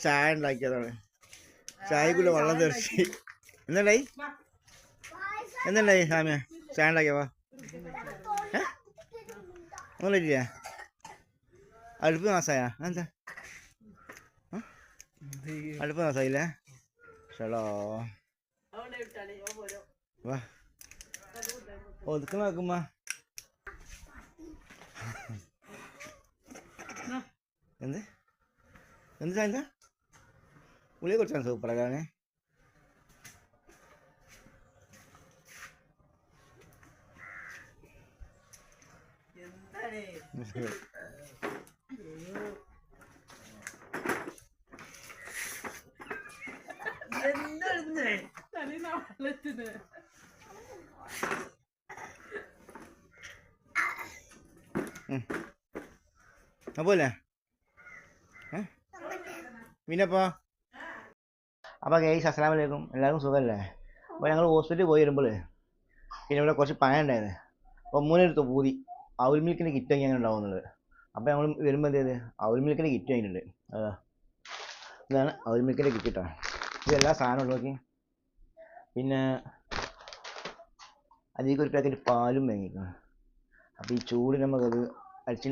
ചായ ഉണ്ടാക്കിയതാണ്. ചായക്കുള്ള വെള്ളം തെറിച്ച് എന്നുണ്ടായി സാമ്യ ചായ ഉണ്ടാക്കിയവാ ഒന്നുമില്ല. അടുപ്പ് നാസായാ എന്താ അടുപ്പ് നാസായില്ലേ? ഷടോ വാ ഒതുക്ക നോക്കുമ്പോ എന്ത് എന്ത് ചായ ഉള്ളിയെ കുറിച്ചാണ് സൂപ്പറാണ്. അപ്പോലെ പിന്നെപ്പോ അപ്പോൾ ഗൈസ് അസ്സലാമു അലൈക്കും, എല്ലാവർക്കും സുഖമല്ലേ? അപ്പോൾ ഞങ്ങൾ ഹോസ്പിറ്റലിൽ പോയി വരുമ്പോൾ പിന്നെ ഇവിടെ കുറച്ച് പഴം ഉണ്ടായിരുന്നു. അപ്പോൾ മൂന്നെടുത്ത് പൂതി അവൽ മിൽക്കിൻ്റെ കിറ്റ് അങ്ങനെ ഉണ്ടാവുന്നത്. അപ്പോൾ ഞങ്ങൾ വരുമ്പോൾ എന്ത് ചെയ്ത് അവൽ മിൽക്കിൻ്റെ കിറ്റ് വാങ്ങിയിട്ടുണ്ട്. ഇതാണ് അവൽ മിൽക്കിൻ്റെ കിറ്റ് കിട്ടാൻ. ഇതെല്ലാ സാധനവും നോക്കി. പിന്നെ അതിലേക്ക് ഒരു പാക്കറ്റ് പാലും വാങ്ങിക്കണം. അപ്പോൾ ഈ ചൂട് നമുക്കത്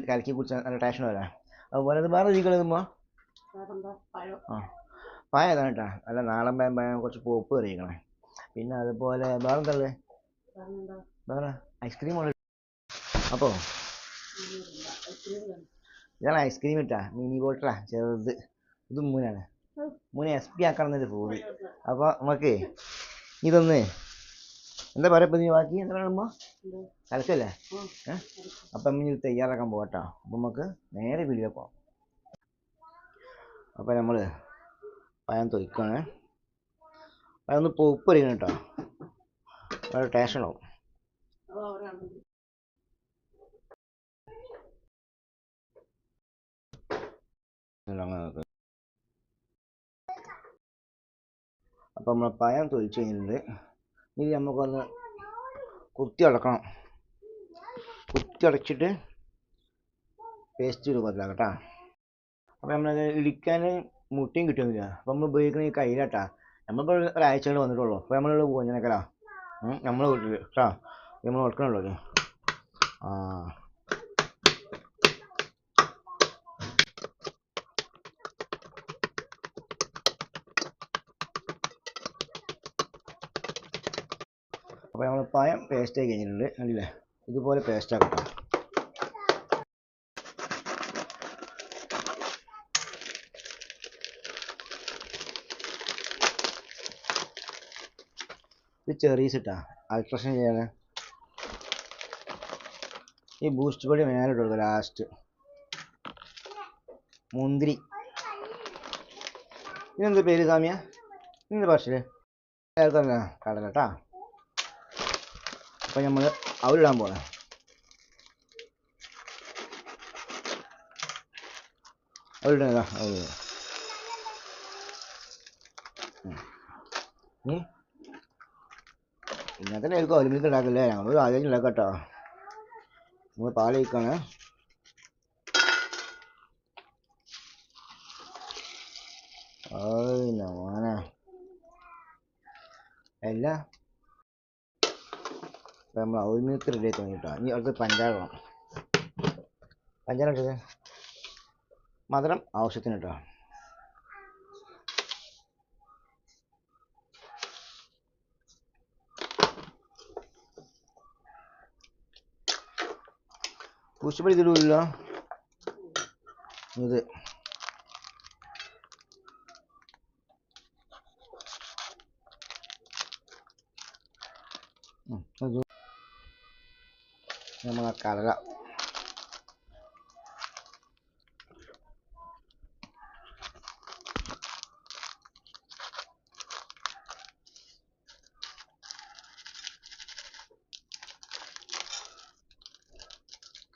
കലക്കി കുടിച്ചാൽ നല്ല ടേസ്റ്റ് വരാം. അതുപോലെ അത് വേറെ രീതികളെത്തുമ്പോൾ പഴം ഏതാണ് കേട്ടോ, നല്ല നാടൻ പഴം കുറച്ച് പോപ്പ് കറിയിക്കണേ. പിന്നെ അതുപോലെ വേറെ എന്തല്ലേ വേറെ ഐസ്ക്രീം ഉണ്ട്. അപ്പോൾ ഇതാണ് ഐസ്ക്രീം ഇട്ടാ, മിനി ബോട്ടിലാ ചെറുത്. ഇത് മൂന്നാണ് SP ആക്കണമെന്നൊരു പൂതി. അപ്പോൾ നമുക്ക് ഇതൊന്ന് എന്താ പറയുക നീ ബാക്കി എന്താ പറയുമ്പോൾ കലക്കല്ലേ? അപ്പം ഇനി ഇത് തയ്യാറാക്കാൻ പോകട്ടോ. അപ്പം നമുക്ക് നേരെ വീഡിയോ പോകാം. അപ്പം നമ്മൾ പഴം തൊയ്ക്കാണ്. അതൊന്ന് പോപ്പ് വരികയാണ് കേട്ടോ, വളരെ ടേസ്റ്റ് ഉണ്ടാവും. അപ്പം നമ്മൾ പഴം തൊലിച്ച് കഴിഞ്ഞിട്ടുണ്ട്. ഇനി നമുക്കൊന്ന് കുത്തി അടക്കണം. കുത്തി അടച്ചിട്ട് പേസ്റ്റ് രൂപത്തിലാക്കാം കേട്ടോ. അപ്പം നമ്മൾ ഇടിക്കാൻ മുട്ടയും കിട്ടുന്നില്ല. അപ്പം നമ്മൾ ഉപയോഗിക്കുന്ന ഈ കയ്യിലാട്ടാ. നമ്മളിപ്പോൾ ഒരാഴ്ച കൊണ്ട് വന്നിട്ടുള്ളൂ. അപ്പോൾ നമ്മളിവിടെ പോഞ്ഞനക്കലാ നമ്മളെ വീട്ടിൽ കേട്ടോ, നമ്മൾ കൊടുക്കണുള്ളൂ. അപ്പോൾ നമ്മൾ പഴം പേസ്റ്റ് ആക്കി കഴിഞ്ഞിട്ടുണ്ട്. കണ്ടില്ലേ, ഇതുപോലെ പേസ്റ്റ് ആക്കട്ടോ. ഇത് ചെറീസ് ഇട്ടാ അൾട്രേഷൻ ചെയ്യാതെ. ഈ ബൂസ്റ്റ് പൊടി മേലെ ഇട്ട് കൊടുക്കുക ലാസ്റ്റ്. മുന്തിരി ഇതെന്താ പേര് സാമ്യ? ഇന്ന് പക്ഷേ കടല കേട്ടാ. അപ്പം നമ്മൾ അവലിടാൻ പോകണം. അവലിടാ ഇങ്ങനെ തന്നെ ആയിരിക്കും അവലിമിൽക്ക് ഉണ്ടാക്കില്ലേ? ഞങ്ങൾ ആദ്യം ഉണ്ടാക്കാം കേട്ടോ. നമ്മൾ പാൽ ഒഴിക്കാണ്. മോനെ അല്ല അപ്പം നമ്മൾ അവൽ മിൽക്ക് റെഡി ആക്കി കേട്ടോ. ഇനി അടുത്ത് പഞ്ചാര വേണം. പഞ്ചാര ഇട്ടത് മധുരം ആവശ്യത്തിന് കേട്ടോ. ബൂസ്റ്റ് ഇതിലില്ല. ഇത് നമ്മളെ കടല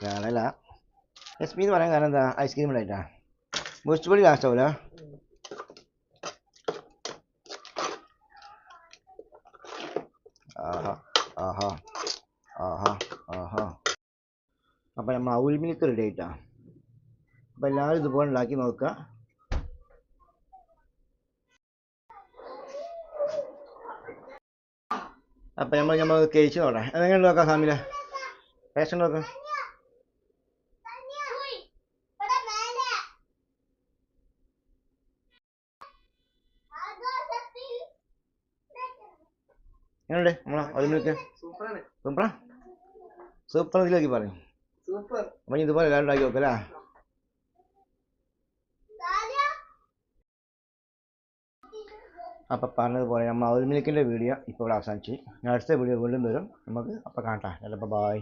കടല SP എന്ന് പറയാൻ കാരണം എന്താ? ഐസ്ക്രീം ഉണ്ടായിട്ടാ. ബൂസ്റ്റ് പൊടി ലാസ്റ്റ് ആവില്ല. അവൽ മിൽക്ക് റെഡി ആയിട്ടാണ്. അപ്പോൾ എല്ലാവരും ഇതുപോലെ ഉണ്ടാക്കി നോക്കുക. അപ്പം നമ്മൾ കഴിച്ച് നോക്കാം. എങ്ങനെ നോക്കാം സാമില? ടേസ്റ്റ് നോക്കാം. എങ്ങനെയുണ്ട് നമ്മളെ അവൽ മിൽക്ക്? സൂപ്പറാ? സൂപ്പർ ഇതിലേക്ക് പറയും. അപ്പം ഇതുപോലെ എല്ലാവരും ഉണ്ടാക്കി നോക്കല്ലേ? അപ്പം പറഞ്ഞതുപോലെ നമ്മൾ അവൽ മിൽക്കിൻ്റെ വീഡിയോ ഇപ്പോൾ ഇവിടെ അവസാനിച്ച്. അടുത്ത വീഡിയോ വീണ്ടും വരും. നമുക്ക് അപ്പോൾ കാണാം. ബൈ.